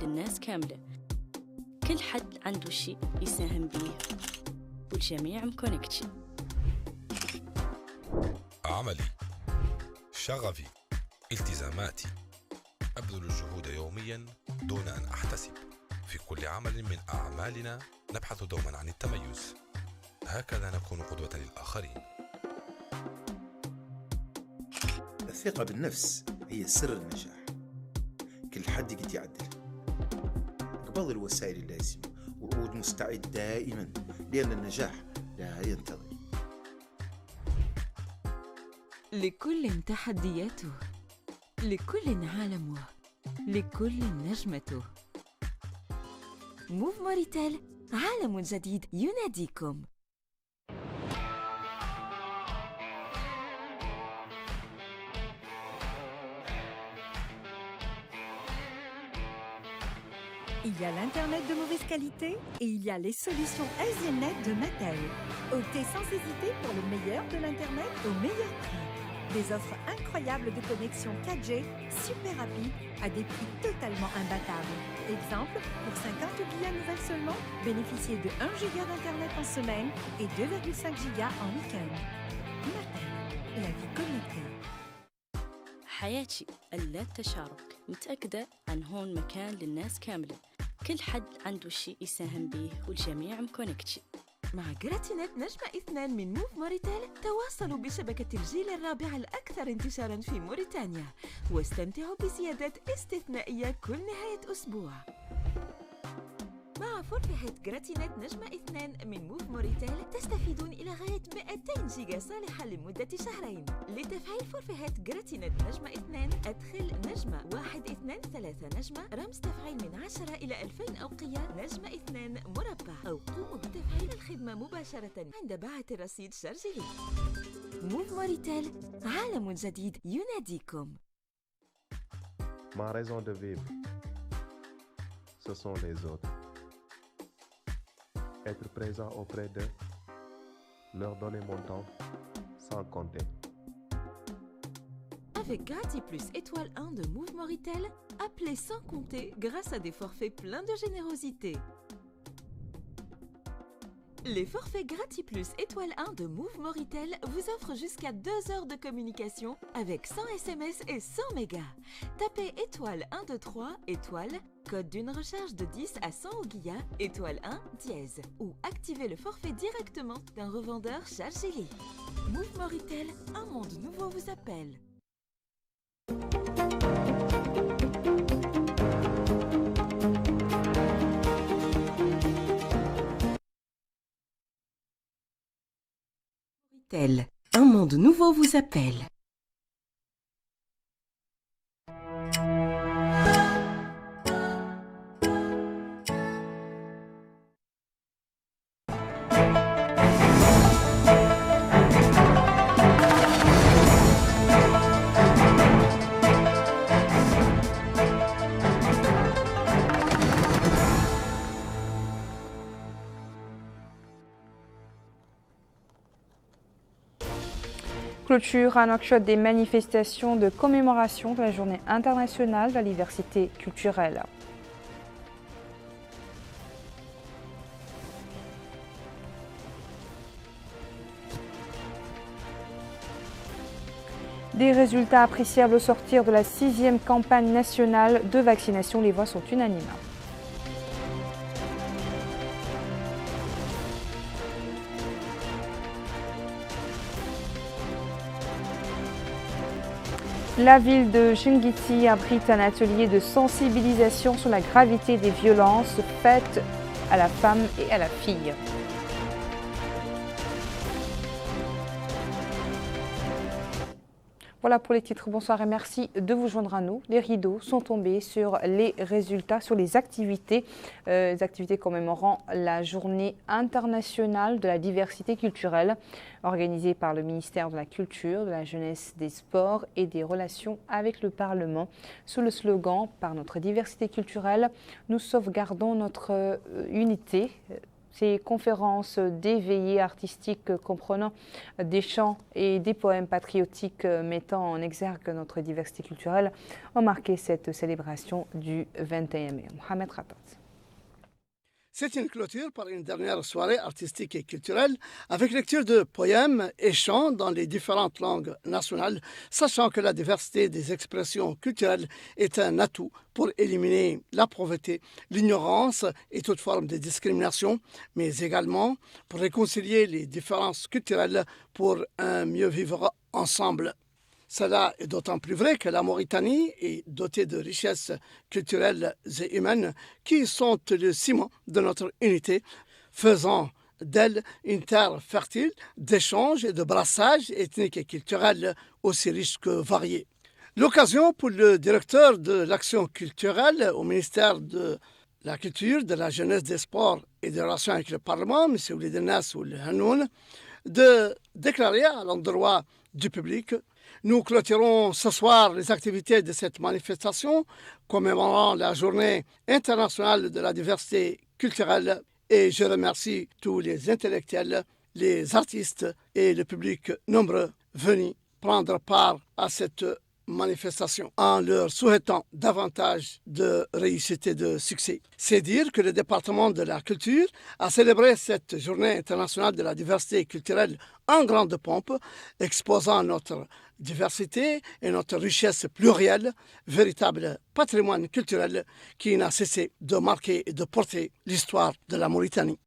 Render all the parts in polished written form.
للناس كاملة. كل حد عنده شيء يساهم بيه والجميع مكونكتشي. عملي، شغفي، التزاماتي، أبذل الجهود يوميا دون أن أحتسب. في كل عمل من أعمالنا نبحث دوما عن التميز، هكذا نكون قدوة للآخرين. الثقة بالنفس هي سر النجاح. كل حد يقدر يعدل. قبل الوسائل اللازمة وعود مستعد دائما، لأن النجاح لا ينتظر. لكل تحدياته، لكل عالمه، لكل نجمته. موف موريتال، عالم جديد يناديكم. Il y a l'Internet de mauvaise qualité et il y a les solutions Asianet de Mattel. Optez sans hésiter pour le meilleur de l'Internet au meilleur prix. Des offres incroyables de connexion 4G, super rapide, à des prix totalement imbattables. Exemple, pour 50 gigas nouvelles seulement, bénéficiez de 1 giga d'Internet en semaine et 2,5 gigas en week-end. Mattel, la vie connectée. حياتي اللا التشارك، متأكدة عن هون مكان للناس كاملة. كل حد عنده شيء يساهم بيه والجميع مكونكتشي. مع جراتينت نجمة 2 من موف موريتال تواصلوا بشبكة الجيل الرابع الأكثر انتشاراً في موريتانيا واستمتعوا بزيادات استثنائية كل نهاية أسبوع. مع فورفيهات جراتينت نجمة 2 من موف موريتال تستفيدون إلى غاية 200 جيجا صالحة لمدة شهرين. لتفعيل فورفيهات جراتينت نجمة 2 أدخل نجمة 123 نجمة رمز تفعيل من 10 إلى 2000 أوقية نجمة 2 مربع، أو قوموا بتفعيل الخدمة مباشرة عند باعة الرصيد شارجلي. موف موريتال، عالم جديد يناديكم. Ma raison de vivre, ce sont les autres. Être présent auprès d'eux, leur donner mon temps, sans compter. Avec Grati Plus étoile 1 de Move Moritel, appelez sans compter grâce à des forfaits pleins de générosité. Les forfaits Grati Plus étoile 1 de Move Moritel vous offrent jusqu'à 2 heures de communication avec 100 SMS et 100 mégas. Tapez étoile 123 étoile, code d'une recharge de 10 à 100 gigas, étoile 1 dièse, ou activez le forfait directement d'un revendeur Chargeli. Move Moritel, un monde nouveau vous appelle. Un monde nouveau vous appelle. Clôture à Nouakchott des manifestations de commémoration de la Journée internationale de la diversité culturelle. Des résultats appréciables au sortir de la 6e campagne nationale de vaccination, les voix sont unanimes. La ville de Chinguitti abrite un atelier de sensibilisation sur la gravité des violences faites à la femme et à la fille. Voilà pour les titres, bonsoir et merci de vous joindre à nous. Les rideaux sont tombés sur les résultats, sur les activités commémorant la Journée internationale de la diversité culturelle, organisée par le ministère de la Culture, de la Jeunesse, des Sports et des Relations avec le Parlement, sous le slogan « Par notre diversité culturelle, nous sauvegardons notre unité ». Ces conférences, des veillées artistiques comprenant des chants et des poèmes patriotiques mettant en exergue notre diversité culturelle ont marqué cette célébration du 21 mai. Mohamed Khatat. C'est une clôture par une dernière soirée artistique et culturelle avec lecture de poèmes et chants dans les différentes langues nationales, sachant que la diversité des expressions culturelles est un atout pour éliminer la pauvreté, l'ignorance et toute forme de discrimination, mais également pour réconcilier les différences culturelles pour un mieux vivre ensemble. Cela est d'autant plus vrai que la Mauritanie est dotée de richesses culturelles et humaines qui sont le ciment de notre unité, faisant d'elle une terre fertile d'échanges et de brassage ethnique et culturel aussi riche que varié. L'occasion pour le directeur de l'action culturelle au ministère de la Culture, de la Jeunesse, des Sports et des Relations avec le Parlement, M. Oulidenas Hanoun, de déclarer à l'endroit du public: nous clôturons ce soir les activités de cette manifestation commémorant la Journée internationale de la diversité culturelle et je remercie tous les intellectuels, les artistes et le public nombreux venus prendre part à cette manifestation en leur souhaitant davantage de réussite et de succès. C'est dire que le département de la culture a célébré cette journée internationale de la diversité culturelle en grande pompe, exposant notre diversité et notre richesse plurielle, véritable patrimoine culturel qui n'a cessé de marquer et de porter l'histoire de la Mauritanie.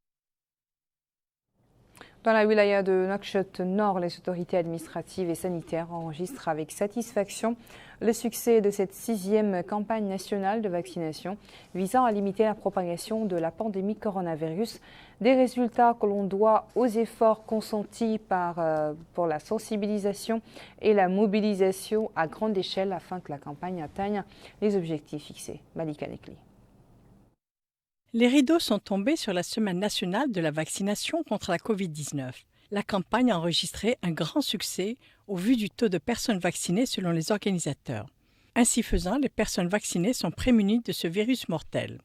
Dans la wilaya de Nouakchott Nord, les autorités administratives et sanitaires enregistrent avec satisfaction le succès de cette 6e campagne nationale de vaccination visant à limiter la propagation de la pandémie coronavirus. Des résultats que l'on doit aux efforts consentis pour la sensibilisation et la mobilisation à grande échelle afin que la campagne atteigne les objectifs fixés. Malika Nekli. Les rideaux sont tombés sur la semaine nationale de la vaccination contre la Covid-19. La campagne a enregistré un grand succès au vu du taux de personnes vaccinées selon les organisateurs. Ainsi faisant, les personnes vaccinées sont prémunies de ce virus mortel.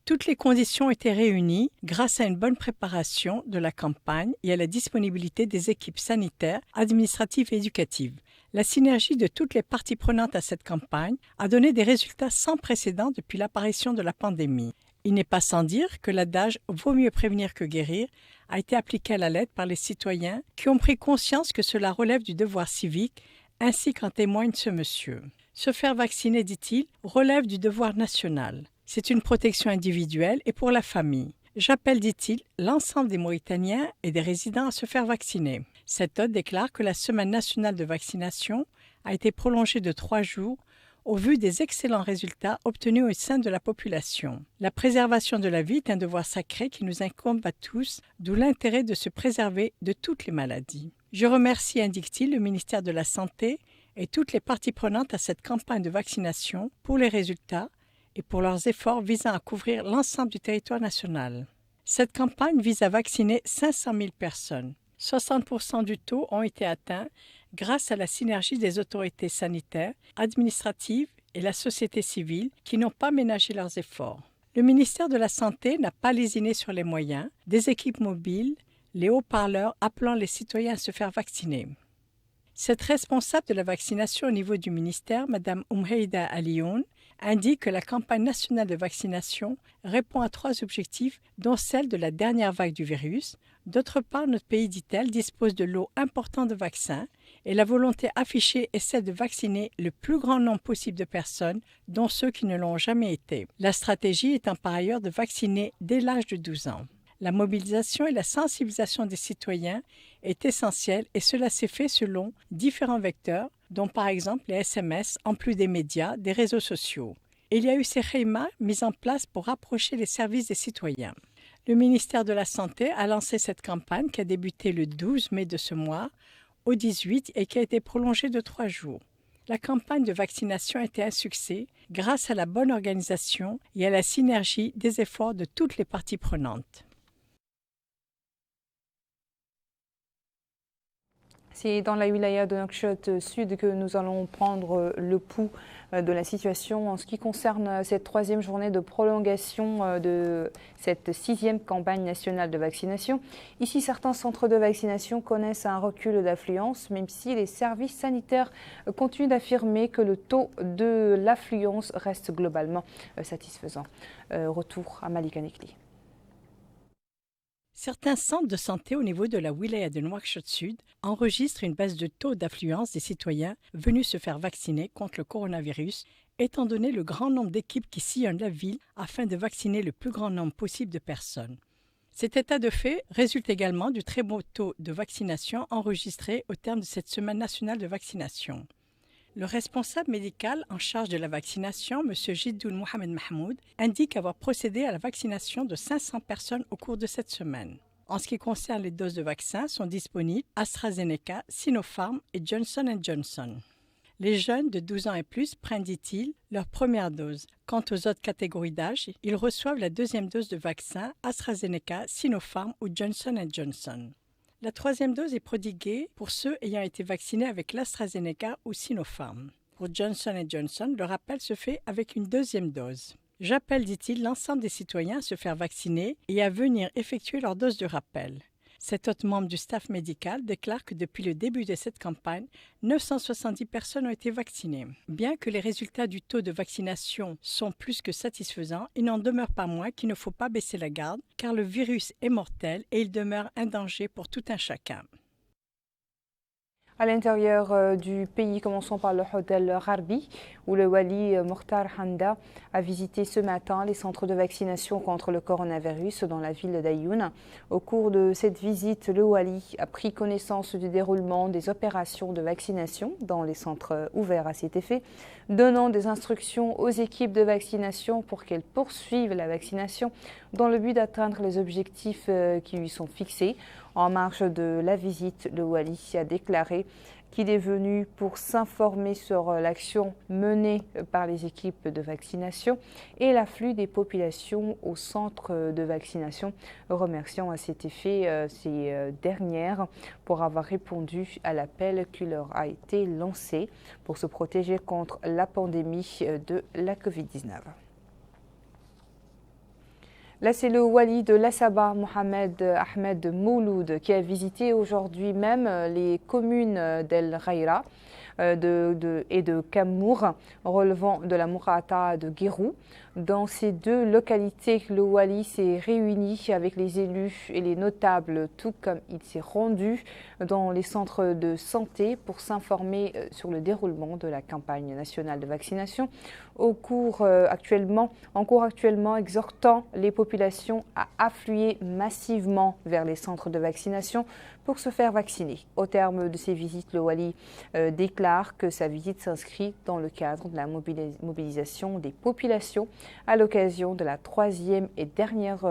Toutes les conditions étaient réunies grâce à une bonne préparation de la campagne et à la disponibilité des équipes sanitaires, administratives et éducatives. La synergie de toutes les parties prenantes à cette campagne a donné des résultats sans précédent depuis l'apparition de la pandémie. Il n'est pas sans dire que l'adage « vaut mieux prévenir que guérir » a été appliqué à la lettre par les citoyens qui ont pris conscience que cela relève du devoir civique, ainsi qu'en témoigne ce monsieur. Se faire vacciner, dit-il, relève du devoir national. C'est une protection individuelle et pour la famille. J'appelle, dit-il, l'ensemble des Mauritaniens et des résidents à se faire vacciner. Cet hôte déclare que la semaine nationale de vaccination a été prolongée de 3 jours au vu des excellents résultats obtenus au sein de la population. La préservation de la vie est un devoir sacré qui nous incombe à tous, d'où l'intérêt de se préserver de toutes les maladies. Je remercie, indique-t-il, le ministère de la Santé et toutes les parties prenantes à cette campagne de vaccination pour les résultats et pour leurs efforts visant à couvrir l'ensemble du territoire national. Cette campagne vise à vacciner 500 000 personnes. 60% du taux ont été atteints grâce à la synergie des autorités sanitaires, administratives et la société civile qui n'ont pas ménagé leurs efforts. Le ministère de la Santé n'a pas lésiné sur les moyens, des équipes mobiles, les haut-parleurs appelant les citoyens à se faire vacciner. Cette responsable de la vaccination au niveau du ministère, Mme Oumheida Alioun, indique que la campagne nationale de vaccination répond à 3 objectifs, dont celle de la dernière vague du virus. D'autre part, notre pays, dit-elle, dispose de lots importants de vaccins et la volonté affichée est celle de vacciner le plus grand nombre possible de personnes, dont ceux qui ne l'ont jamais été. La stratégie étant par ailleurs de vacciner dès l'âge de 12 ans. La mobilisation et la sensibilisation des citoyens est essentielle et cela s'est fait selon différents vecteurs, dont par exemple les SMS, en plus des médias, des réseaux sociaux. Il y a eu ces schémas mis en place pour rapprocher les services des citoyens. Le ministère de la Santé a lancé cette campagne qui a débuté le 12 mai de ce mois au 18 et qui a été prolongée de 3 jours. La campagne de vaccination a été un succès grâce à la bonne organisation et à la synergie des efforts de toutes les parties prenantes. C'est dans la wilaya de Nouakchott Sud que nous allons prendre le pouls de la situation en ce qui concerne cette troisième journée de prolongation de cette 6e campagne nationale de vaccination. Ici, certains centres de vaccination connaissent un recul d'affluence, même si les services sanitaires continuent d'affirmer que le taux de l'affluence reste globalement satisfaisant. Retour à Malika Nekli. Certains centres de santé au niveau de la wilaya de Nouakchott Sud enregistrent une baisse de taux d'affluence des citoyens venus se faire vacciner contre le coronavirus, étant donné le grand nombre d'équipes qui sillonnent la ville afin de vacciner le plus grand nombre possible de personnes. Cet état de fait résulte également du très beau taux de vaccination enregistré au terme de cette semaine nationale de vaccination. Le responsable médical en charge de la vaccination, M. Jiddoul Mohamed Mahmoud, indique avoir procédé à la vaccination de 500 personnes au cours de cette semaine. En ce qui concerne les doses de vaccins, sont disponibles AstraZeneca, Sinopharm et Johnson & Johnson. Les jeunes de 12 ans et plus prennent, dit-il, leur première dose. Quant aux autres catégories d'âge, ils reçoivent la deuxième dose de vaccin AstraZeneca, Sinopharm ou Johnson & Johnson. La troisième dose est prodiguée pour ceux ayant été vaccinés avec l'AstraZeneca ou Sinopharm. Pour Johnson & Johnson, le rappel se fait avec une deuxième dose. J'appelle, dit-il, l'ensemble des citoyens à se faire vacciner et à venir effectuer leur dose de rappel. Cet autre membre du staff médical déclare que depuis le début de cette campagne, 970 personnes ont été vaccinées. Bien que les résultats du taux de vaccination sont plus que satisfaisants, il n'en demeure pas moins qu'il ne faut pas baisser la garde, car le virus est mortel et il demeure un danger pour tout un chacun. À l'intérieur du pays, commençons par le hôtel Gharbi, où le wali Mokhtar Handa a visité ce matin les centres de vaccination contre le coronavirus dans la ville d'Ayoun. Au cours de cette visite, le wali a pris connaissance du déroulement des opérations de vaccination dans les centres ouverts à cet effet, donnant des instructions aux équipes de vaccination pour qu'elles poursuivent la vaccination dans le but d'atteindre les objectifs qui lui sont fixés. En marge de la visite, le wali a déclaré qu'il est venu pour s'informer sur l'action menée par les équipes de vaccination et l'afflux des populations au centre de vaccination, remerciant à cet effet ces dernières pour avoir répondu à l'appel qui leur a été lancé pour se protéger contre la pandémie de la Covid-19. Là, c'est le wali de l'Assaba, Mohamed Ahmed Mouloud, qui a visité aujourd'hui même les communes d'El Ghaïra et de Kamour, relevant de la Mourata de Guérou. Dans ces deux localités, le wali s'est réuni avec les élus et les notables, tout comme il s'est rendu dans les centres de santé pour s'informer sur le déroulement de la campagne nationale de vaccination, en cours actuellement, exhortant les populations à affluer massivement vers les centres de vaccination pour se faire vacciner. Au terme de ces visites, le wali déclare que sa visite s'inscrit dans le cadre de la mobilisation des populations à l'occasion de la troisième et dernière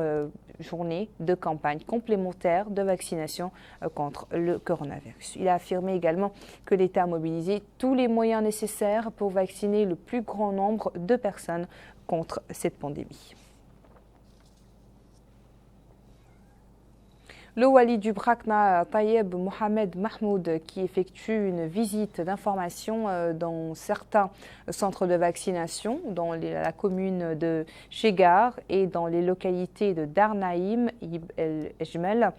journée de campagne complémentaire de vaccination contre le coronavirus. Il a affirmé également que l'État a mobilisé tous les moyens nécessaires pour vacciner le plus grand nombre de personnes contre cette pandémie. Le wali du Brakna, Tayeb Mohamed Mahmoud, qui effectue une visite d'information dans certains centres de vaccination, dans la commune de Chegar et dans les localités de Darnaïm, Ib el-Ejmel,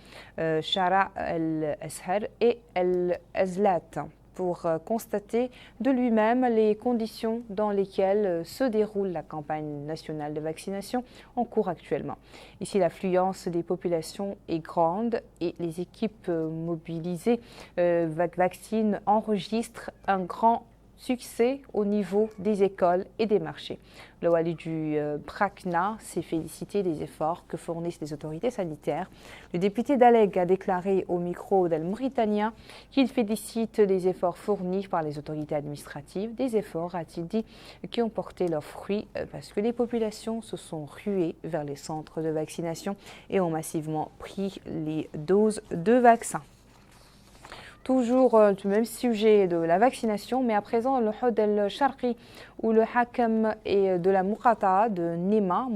Shara el-Ashar et el-Azlat, pour constater de lui-même les conditions dans lesquelles se déroule la campagne nationale de vaccination en cours actuellement. Ici, l'affluence des populations est grande et les équipes mobilisées vaccinent enregistrent un grand succès au niveau des écoles et des marchés. Le wali du Brakna s'est félicité des efforts que fournissent les autorités sanitaires. Le député d'Aleg a déclaré au micro d'El Mauritanien qu'il félicite les efforts fournis par les autorités administratives, des efforts, a-t-il dit, qui ont porté leurs fruits parce que les populations se sont ruées vers les centres de vaccination et ont massivement pris les doses de vaccins. Toujours du même sujet de la vaccination, mais à présent, le Houd el-Sharqi ou le Hakam et de la Muqata de Nema,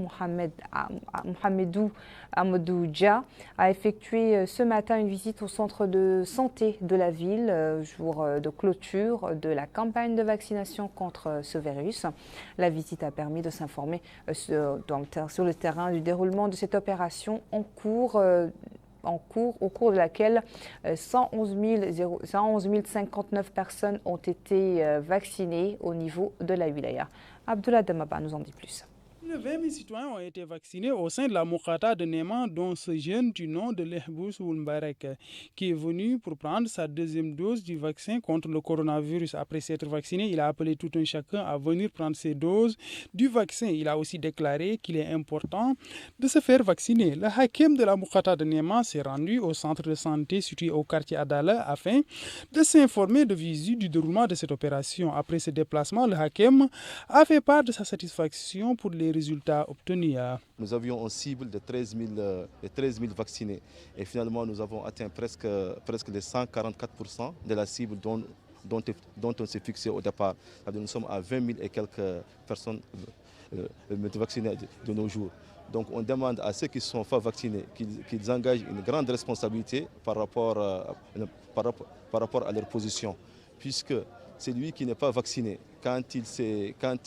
Mohamedou Amadou Dja, a effectué ce matin une visite au centre de santé de la ville, jour de clôture de la campagne de vaccination contre ce virus. La visite a permis de s'informer sur le terrain du déroulement de cette opération au cours de laquelle 111 059 personnes ont été vaccinées au niveau de la wilaya. Abdullah Damaba nous en dit plus. 20 000 citoyens ont été vaccinés au sein de la Muqata de Nema, dont ce jeune du nom de Lehbous Oulmbarek, qui est venu pour prendre sa deuxième dose du vaccin contre le coronavirus. Après s'être vacciné, il a appelé tout un chacun à venir prendre ses doses du vaccin. Il a aussi déclaré qu'il est important de se faire vacciner. Le hakim de la Muqata de Nema s'est rendu au centre de santé situé au quartier Adala afin de s'informer de visu du déroulement de cette opération. Après ce déplacement, le hakim a fait part de sa satisfaction pour les résultats obtenus. Nous avions une cible de 13 000 vaccinés et finalement nous avons atteint presque les 144% de la cible dont on s'est fixé au départ. Nous sommes à 20 000 et quelques personnes vaccinées de nos jours. Donc on demande à ceux qui ne sont pas vaccinés qu'ils engagent une grande responsabilité par rapport à leur position, puisque celui qui n'est pas vacciné, quand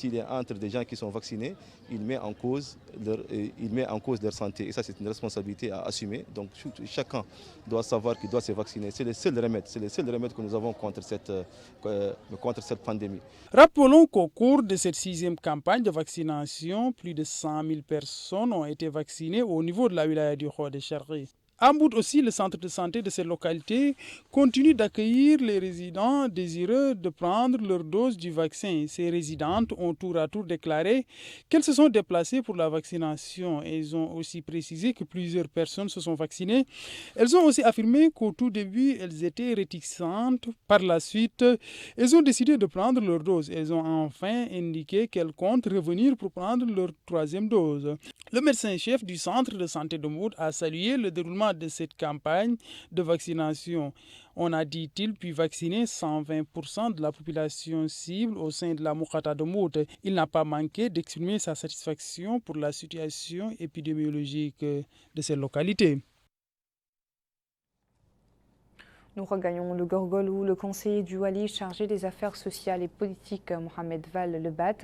il est entre des gens qui sont vaccinés, il met en cause leur santé. Et ça, c'est une responsabilité à assumer. Donc chacun doit savoir qu'il doit se vacciner. C'est le seul remède que nous avons contre cette pandémie. Rappelons qu'au cours de cette 6e campagne de vaccination, plus de 100 000 personnes ont été vaccinées au niveau de la wilaya du Houd el-Sharqi. En Bout aussi, le centre de santé de cette localité continue d'accueillir les résidents désireux de prendre leur dose du vaccin. Ces résidentes ont tour à tour déclaré qu'elles se sont déplacées pour la vaccination. Elles ont aussi précisé que plusieurs personnes se sont vaccinées. Elles ont aussi affirmé qu'au tout début, elles étaient réticentes. Par la suite, elles ont décidé de prendre leur dose. Elles ont enfin indiqué qu'elles comptent revenir pour prendre leur 3e dose. Le médecin-chef du centre de santé de Moud a salué le déroulement de cette campagne de vaccination. On a, dit-il, pu vacciner 120% de la population cible au sein de la Muqata de Moud. Il n'a pas manqué d'exprimer sa satisfaction pour la situation épidémiologique de cette localité. Nous regagnons le Gorgol où le conseiller du Wali chargé des affaires sociales et politiques, Mohamed Val Lebat,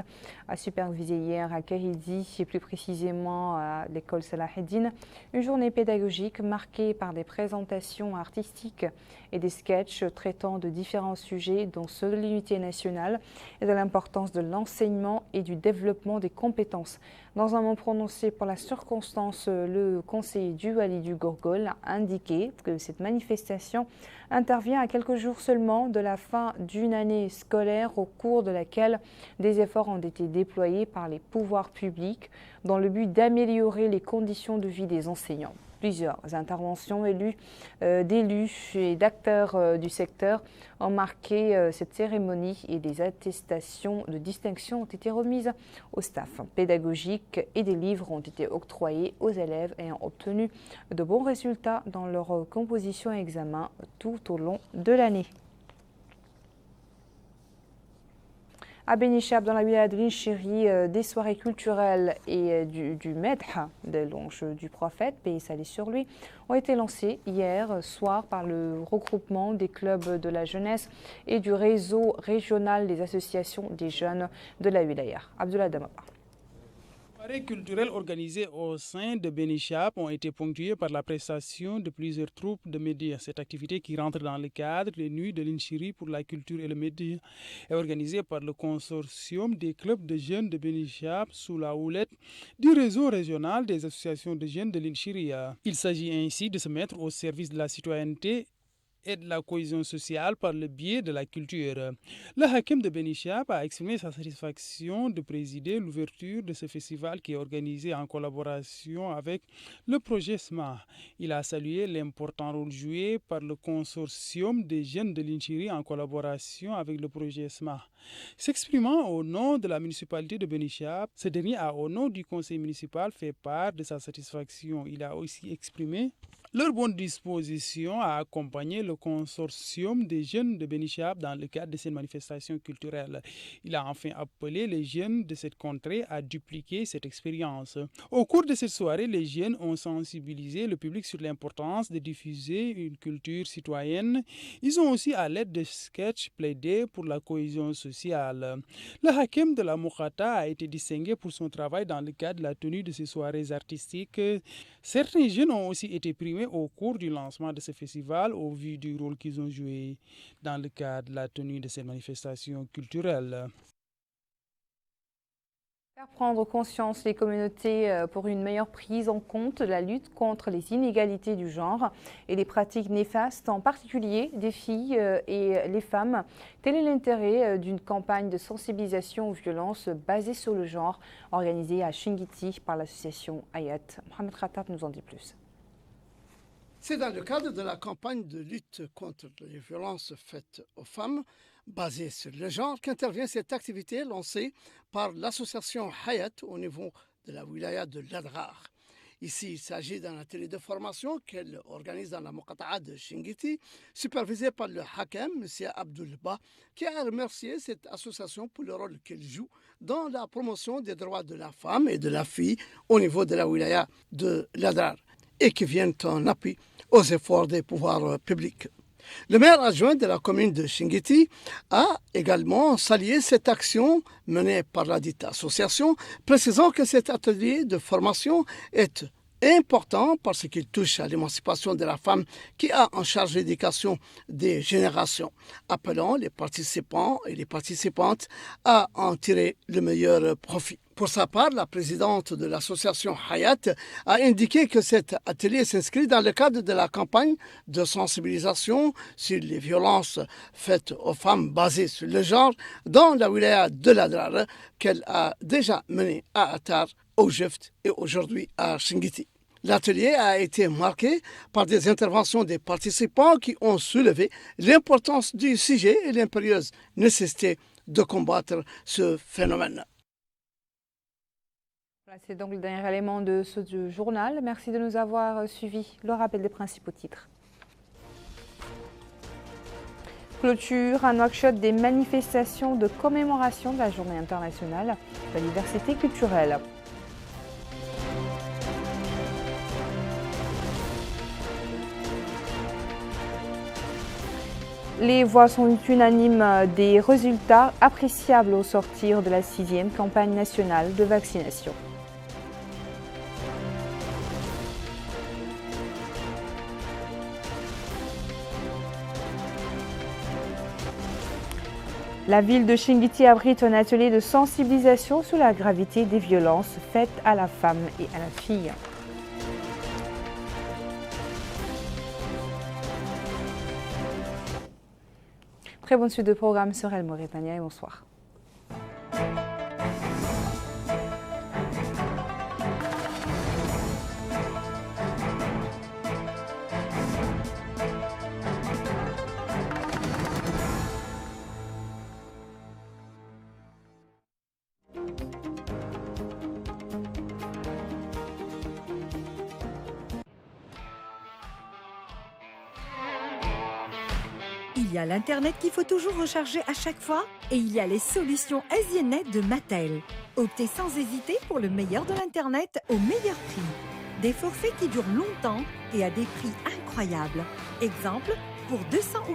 a supervisé hier à Kahidi et plus précisément à l'école Salaheddine une journée pédagogique marquée par des présentations artistiques et des sketchs traitant de différents sujets dont ceux de l'unité nationale et de l'importance de l'enseignement et du développement des compétences. Dans un mot prononcé pour la circonstance, le conseiller du Wali du Gorgol a indiqué que cette manifestation intervient à quelques jours seulement de la fin d'une année scolaire au cours de laquelle des efforts ont été déployés par les pouvoirs publics dans le but d'améliorer les conditions de vie des enseignants. Plusieurs interventions d'élus et d'acteurs du secteur ont marqué cette cérémonie et des attestations de distinction ont été remises au staff pédagogique et des livres ont été octroyés aux élèves ayant obtenu de bons résultats dans leur composition et examen tout au long de l'année. À Benichab, dans la wilaya de Linchiri, des soirées culturelles et du Medha, de l'ange du prophète, paix et salut sur lui, ont été lancées hier soir par le regroupement des clubs de la jeunesse et du réseau régional des associations des jeunes de la wilaya. Abdullah Damaba. Les soirées culturelles organisées au sein de Benichab ont été ponctuées par la prestation de plusieurs troupes de médias. Cette activité, qui rentre dans le cadre des nuits de Linchiri pour la culture et le média, est organisée par le consortium des clubs de jeunes de Benichab sous la houlette du réseau régional des associations de jeunes de Linchiri. Il s'agit ainsi de se mettre au service de la citoyenneté et de la cohésion sociale par le biais de la culture. Le hakim de Benichab a exprimé sa satisfaction de présider l'ouverture de ce festival qui est organisé en collaboration avec le projet SMA. Il a salué l'important rôle joué par le consortium des jeunes de Linchiri en collaboration avec le projet SMA. S'exprimant au nom de la municipalité de Benichab, ce dernier a, au nom du conseil municipal, fait part de sa satisfaction. Il a aussi exprimé Leur bonne disposition a accompagné le consortium des jeunes de Benichab dans le cadre de cette manifestation culturelle. Il a enfin appelé les jeunes de cette contrée à dupliquer cette expérience. Au cours de cette soirée, les jeunes ont sensibilisé le public sur l'importance de diffuser une culture citoyenne. Ils ont aussi, à l'aide de sketchs, plaidé pour la cohésion sociale. Le hakem de la Mokhata a été distingué pour son travail dans le cadre de la tenue de ces soirées artistiques. Certains jeunes ont aussi été primés au cours du lancement de ce festival au vu du rôle qu'ils ont joué dans le cadre de la tenue de ces manifestations culturelles. Faire prendre conscience les communautés pour une meilleure prise en compte de la lutte contre les inégalités du genre et les pratiques néfastes, en particulier des filles et les femmes. Tel est l'intérêt d'une campagne de sensibilisation aux violences basées sur le genre organisée à Chinguitti par l'association Hayat. Mohamed Khattab nous en dit plus. C'est dans le cadre de la campagne de lutte contre les violences faites aux femmes basée sur le genre qu'intervient cette activité lancée par l'association Hayat au niveau de la wilaya de l'Adrar. Ici, il s'agit d'un atelier de formation qu'elle organise dans la Moqata'a de Chinguitti, supervisé par le Hakem, M. Abdul Ba, qui a remercié cette association pour le rôle qu'elle joue dans la promotion des droits de la femme et de la fille au niveau de la wilaya de l'Adrar et qui viennent en appui aux efforts des pouvoirs publics. Le maire adjoint de la commune de Chinguitti a également salué cette action menée par la dite association, précisant que cet atelier de formation est important parce qu'il touche à l'émancipation de la femme qui a en charge l'éducation des générations, appelant les participants et les participantes à en tirer le meilleur profit. Pour sa part, la présidente de l'association Hayat a indiqué que cet atelier s'inscrit dans le cadre de la campagne de sensibilisation sur les violences faites aux femmes basées sur le genre dans la wilaya de l'Adrar qu'elle a déjà menée à Attar, au Jeft et aujourd'hui à Chinguitti. L'atelier a été marqué par des interventions des participants qui ont soulevé l'importance du sujet et l'impérieuse nécessité de combattre ce phénomène. Voilà, c'est donc le dernier élément de ce journal. Merci de nous avoir suivis. Le rappel des principaux titres. Clôture à Nouakchott des manifestations de commémoration de la Journée internationale de la diversité culturelle. Les voix sont unanimes des résultats appréciables au sortir de la 6e campagne nationale de vaccination. La ville de Chinguitti abrite un atelier de sensibilisation sur la gravité des violences faites à la femme et à la fille. Très bonne suite de programme sur El Mauritania et bonsoir. Il y a l'Internet qu'il faut toujours recharger à chaque fois et il y a les solutions SDNet de Mattel. Optez sans hésiter pour le meilleur de l'Internet au meilleur prix. Des forfaits qui durent longtemps et à des prix incroyables. Exemple, pour 200